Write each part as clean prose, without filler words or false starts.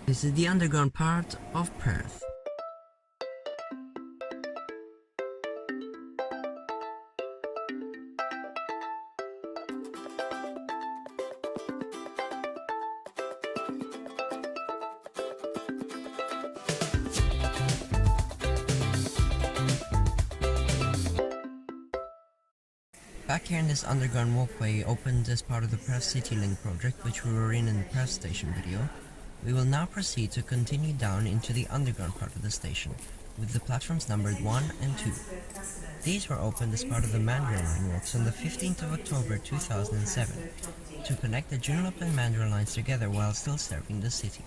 This is the underground part of Perth. Back here in this underground walkway opened as part of the Perth City Link project, which we were in the Perth Station video. We will now proceed to continue down into the underground part of the station, with the platforms numbered 1 and 2. These were opened as part of the Mandurah Line works on the 15th of October 2007, to connect the Joondalup and Mandurah lines together while still serving the city.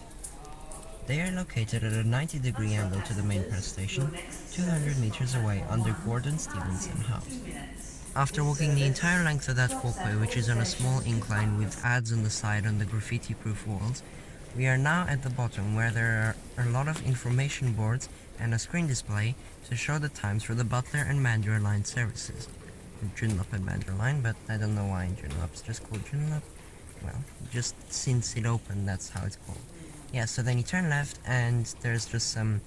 They are located at a 90-degree angle to the main Perth station, 200 meters away under Gordon Stevenson House. After walking the entire length of that walkway, which is on a small incline with ads on the side on the graffiti-proof walls, we are now at the bottom where there are a lot of information boards and a screen display to show the times for the Butler and Mandurah line services. Joondalup and Mandurah line, but I don't know why Joondalup's just called Joondalup. Well, just since it opened, that's how it's called. Yeah, so then you turn left and there's just some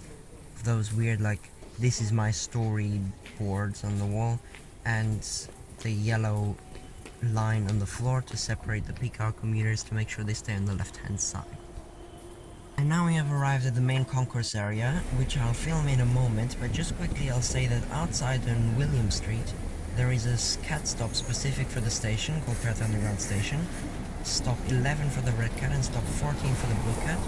of those weird, like, this is my story boards on the wall, and the yellow line on the floor to separate the peak hour commuters to make sure they stay on the left hand side. And now we have arrived at the main concourse area, which I'll film in a moment, but just quickly I'll say that outside on William Street there is a cat stop specific for the station called Perth Underground Station, stop 11 for the red cat and stop 14 for the blue cat.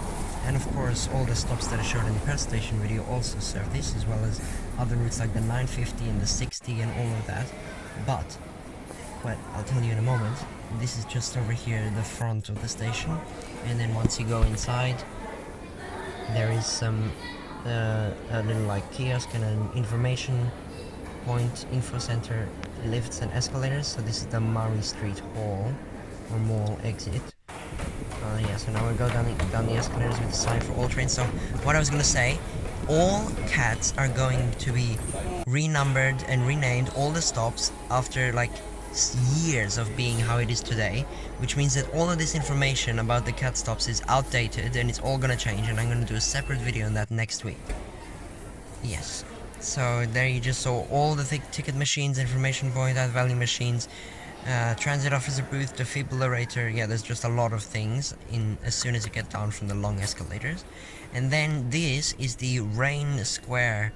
And of course, all the stops that are shown in the Perth Station video also serve this, as well as other routes like the 950 and the 60 and all of that. But, well, I'll tell you in a moment, this is just over here, the front of the station. And then once you go inside, there is some, a little like kiosk and an information point, info center, lifts and escalators. So this is the Murray Street Hall, or mall exit. Yeah, so now we'll go down the escalators with the sign for all trains. So what I was going to say, all cats are going to be renumbered and renamed, all the stops, after like years of being how it is today, which means that all of this information about the cat stops is outdated and it's all going to change, and I'm going to do a separate video on that next week. Yes, so there you just saw all the ticket machines, information point, add value machines, transit officer booth, defibrillator. Yeah, there's just a lot of things in as soon as you get down from the long escalators. And then this is the Rain Square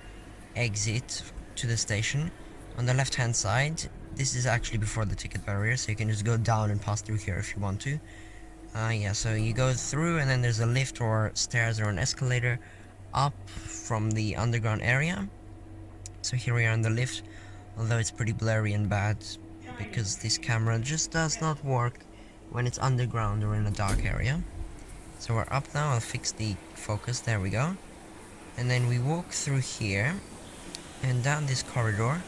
exit to the station on the left hand side. This is actually before the ticket barrier, so you can just go down and pass through here if you want to. Yeah, so you go through and then there's a lift or stairs or an escalator up from the underground area. So here we are in the lift, although it's pretty blurry and bad because this camera just does not work when it's underground or in a dark area. So we're up now, I'll fix the focus, there we go. And then we walk through here and down this corridor,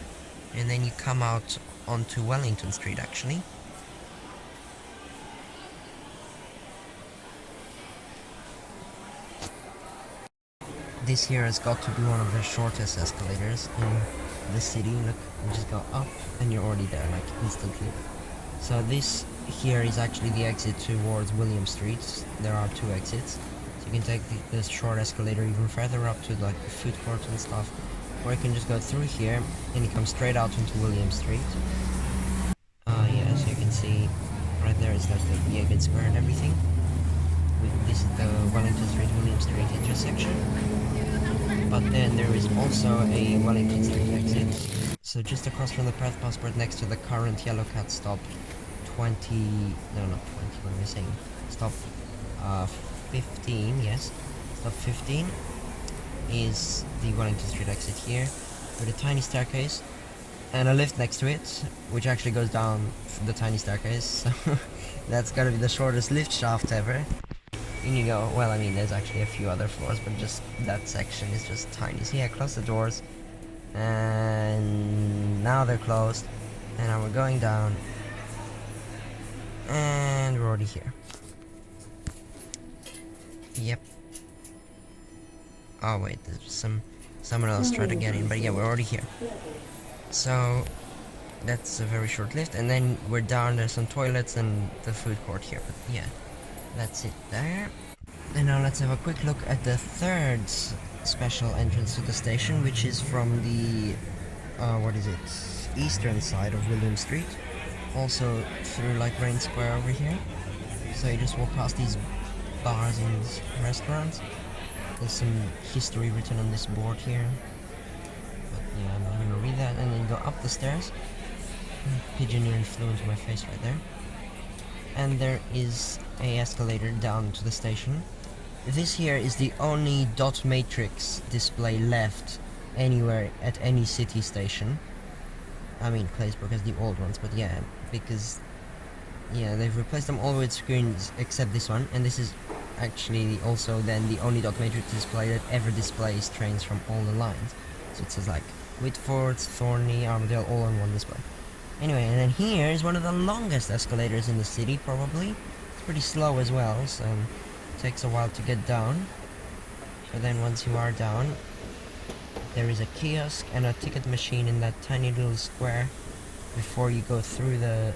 and then you come out onto Wellington Street actually. This here has got to be one of the shortest escalators in the city. Look, you just go up and you're already there, like instantly. So this here is actually the exit towards William Street. There are two exits, so you can take this short escalator even further up to like the food court and stuff, or you can just go through here and you come straight out into William Street. Yeah, so you can see right there is like the Yeagan Square and everything. This is the Wellington Street, William Street intersection. But then there is also a Wellington Street exit. So just across from the Perth Passport, next to the current Yellow Cat stop 20, no, not 20, what am I saying? Stop 15, yes. Stop 15 is the Wellington Street exit here, with a tiny staircase and a lift next to it, which actually goes down the tiny staircase. So that's gotta be the shortest lift shaft ever. In you go. Well, I mean, there's actually a few other floors, but just that section is just tiny. So yeah, close the doors, and now they're closed, and now we're going down, and we're already here. Yep. Oh wait, there's someone else tried to get in, but yeah, we're already here. So that's a very short lift, and then we're down. There's some toilets and the food court here, but yeah, that's it there. And now let's have a quick look at the third special entrance to the station, which is from the, what is it, eastern side of William Street. Also through like Rain Square over here. So you just walk past these bars and restaurants. There's some history written on this board here. But yeah, I'm not gonna read that. And then go up the stairs. Pigeon nearly flew into my face right there. And there is a escalator down to the station. This here is the only dot matrix display left anywhere at any city station. I mean, Claysbrook has the old ones, but yeah, because yeah, they've replaced them all with screens except this one, and this is actually also then the only dot matrix display that ever displays trains from all the lines. So it says like Whitford, Thorney, Armadale all on one display. Anyway, and then here is one of the longest escalators in the city, probably. It's pretty slow as well, so it takes a while to get down. But then once you are down, there is a kiosk and a ticket machine in that tiny little square before you go through the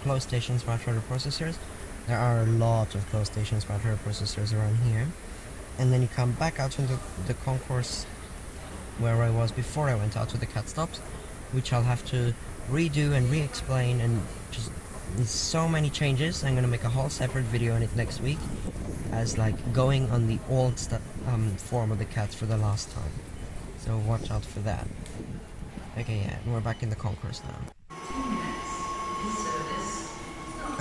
closed station smart order processors. There are a lot of closed station smart order processors around here. And then you come back out into the concourse where I was before I went out to the cat stops, which I'll have to redo and re-explain, and just there's so many changes. I'm gonna make a whole separate video on it next week, as like going on the old form of the cats for the last time. So watch out for that. Okay, yeah, and we're back in the concourse now.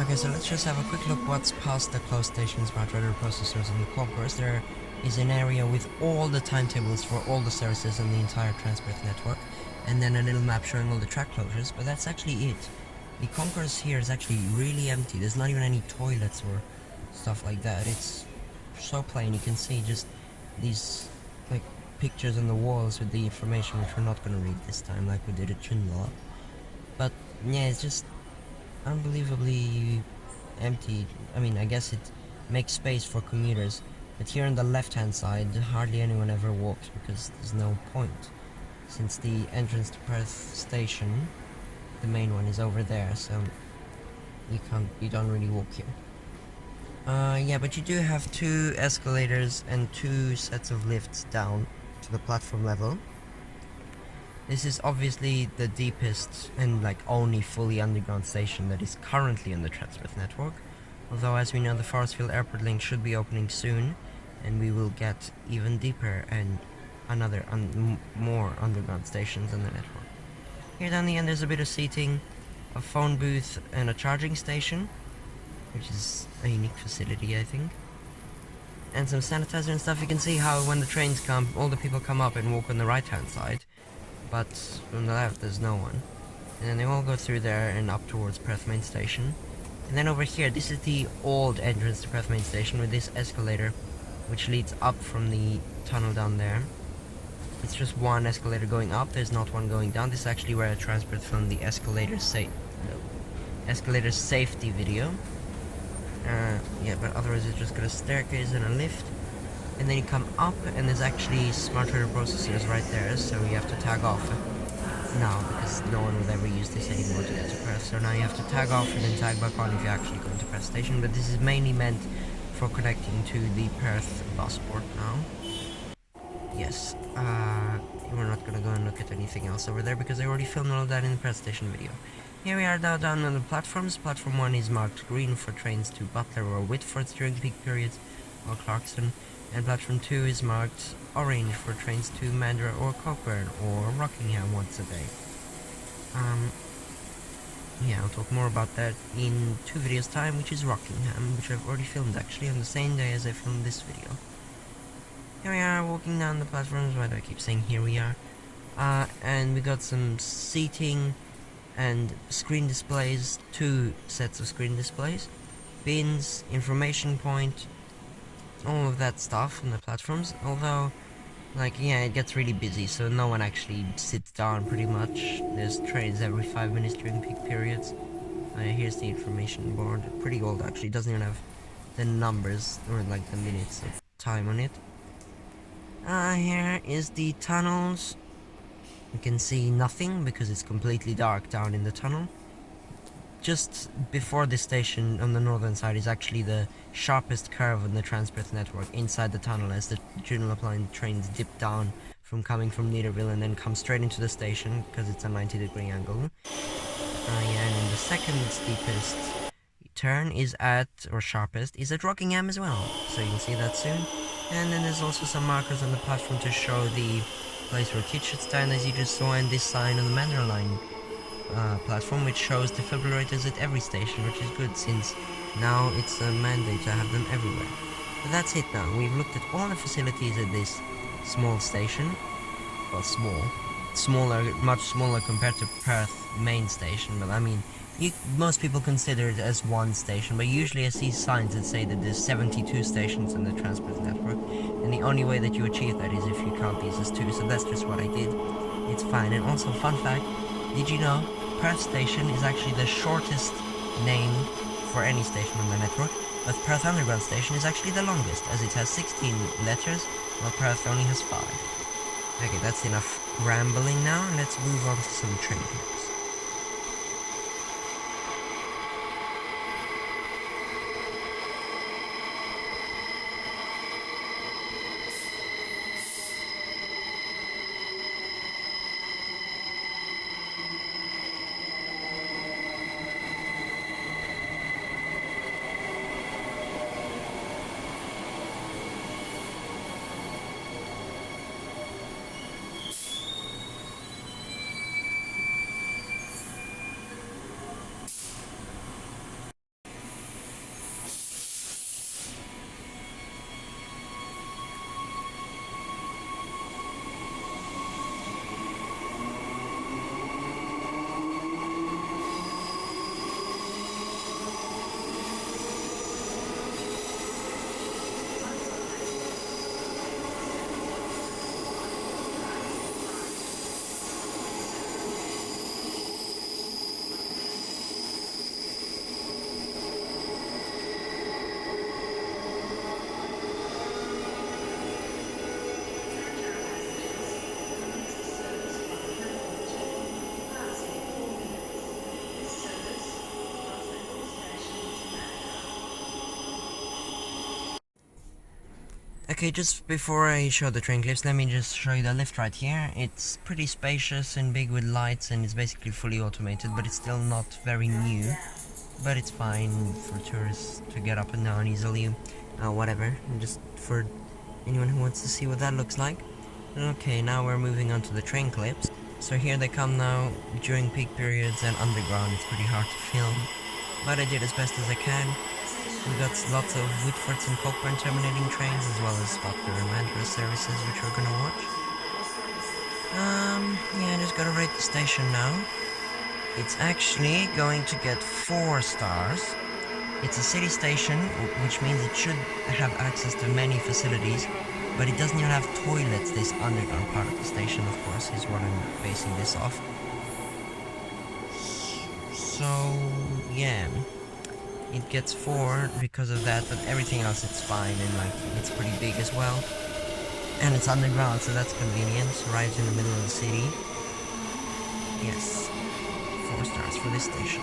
Okay, so let's just have a quick look what's past the closed station smart order processors in the concourse. There is an area with all the timetables for all the services on the entire Transperth network, and then a little map showing all the track closures, but that's actually it. The concourse here is actually really empty. There's not even any toilets or stuff like that. It's so plain. You can see just these like pictures on the walls with the information, which we're not going to read this time like we did at Chunla. But yeah, it's just unbelievably empty. I mean, I guess it makes space for commuters, but here on the left hand side hardly anyone ever walks because there's no point, since the entrance to Perth Station, the main one, is over there, so you don't really walk here. Yeah, but you do have 2 escalators and 2 sets of lifts down to the platform level. This is obviously the deepest and like only fully underground station that is currently on the Transperth network, although as we know the Forestfield Airport link should be opening soon, and we will get even deeper and another more underground stations on the network. Here down the end there's a bit of seating, a phone booth and a charging station, which is a unique facility, I think, and some sanitizer and stuff. You can see how when the trains come, all the people come up and walk on the right hand side, but on the left there's no one, and then they all go through there and up towards Perth Main Station. And then over here, this is the old entrance to Perth Main Station with this escalator which leads up from the tunnel down there. It's just one escalator going up, there's not one going down. This is actually where I transferred from the escalator safety video. Yeah, but otherwise it's just got a staircase and a lift. And then you come up and there's actually smart order processors right there, so you have to tag off now, because no one would ever use this anymore to get to Perth. So now you have to tag off and then tag back on if you actually go into Perth Station, but this is mainly meant for connecting to the Perth bus port now. Yes, we're not gonna go and look at anything else over there because I already filmed all of that in the Perth Station video. Here we are now down on the platforms. Platform 1 is marked green for trains to Butler or Whitford during peak periods, or Clarkston, and platform 2 is marked orange for trains to Mandurah or Cockburn or Rockingham once a day. Yeah, I'll talk more about that in 2 videos time, which is Rockingham, which I've already filmed actually on the same day as I filmed this video. Here we are walking down the platforms. Why do I keep saying here we are? And we got some seating and screen displays, 2 sets of screen displays, bins, information point, all of that stuff on the platforms. Although, like, yeah, it gets really busy, so no one actually sits down pretty much. There's trains every 5 minutes during peak periods. Here's the information board, pretty old actually, doesn't even have the numbers or like the minutes of time on it. Here is the tunnels. You can see nothing because it's completely dark down in the tunnel. just before this station on the northern side is actually the sharpest curve on the Trans-Perth network inside the tunnel, as the Yanchep Line trains dip down from coming from Leaderville and then come straight into the station because it's a 90-degree angle. Yeah, and then the second steepest turn is at, or sharpest, is at Rockingham as well, so you'll see that soon. And then there's also some markers on the platform to show the place where kids should stand, as you just saw, and this sign on the Manor Line platform, which shows defibrillators at every station, which is good since now it's a mandate to have them everywhere. But that's it now. We've looked at all the facilities at this small station. Well, smaller, much smaller compared to Perth main station, but I mean, most people consider it as one station, but usually I see signs that say that there's 72 stations in the Trans-Perth network, and the only way that you achieve that is if you count these as two, so that's just what I did. It's fine. And also, fun fact, did you know Perth Station is actually the shortest name for any station on the network, but Perth Underground Station is actually the longest, as it has 16 letters, while Perth only has 5. Okay, that's enough rambling now, and let's move on to some train clips. Okay, just before I show the train clips, let me just show you the lift right here. It's pretty spacious and big with lights, and it's basically fully automated, but it's still not very new. But it's fine for tourists to get up and down easily, whatever, and just for anyone who wants to see what that looks like. Okay, now we're moving on to the train clips. So here they come now, during peak periods and underground. It's pretty hard to film, but I did as best as I can. We got lots of Whitfords and Cockburn terminating trains, as well as Butler and Manchester services, which we're gonna watch. Yeah, I just gotta rate the station now. It's actually going to get 4 stars. It's a city station, which means it should have access to many facilities, but it doesn't even have toilets. This underground part of the station, of course, is what I'm basing this off. So, yeah. It gets 4 because of that, but everything else it's fine, and like it's pretty big as well. And it's underground, so that's convenient. Arrives in the middle of the city. Yes. 4 stars for this station.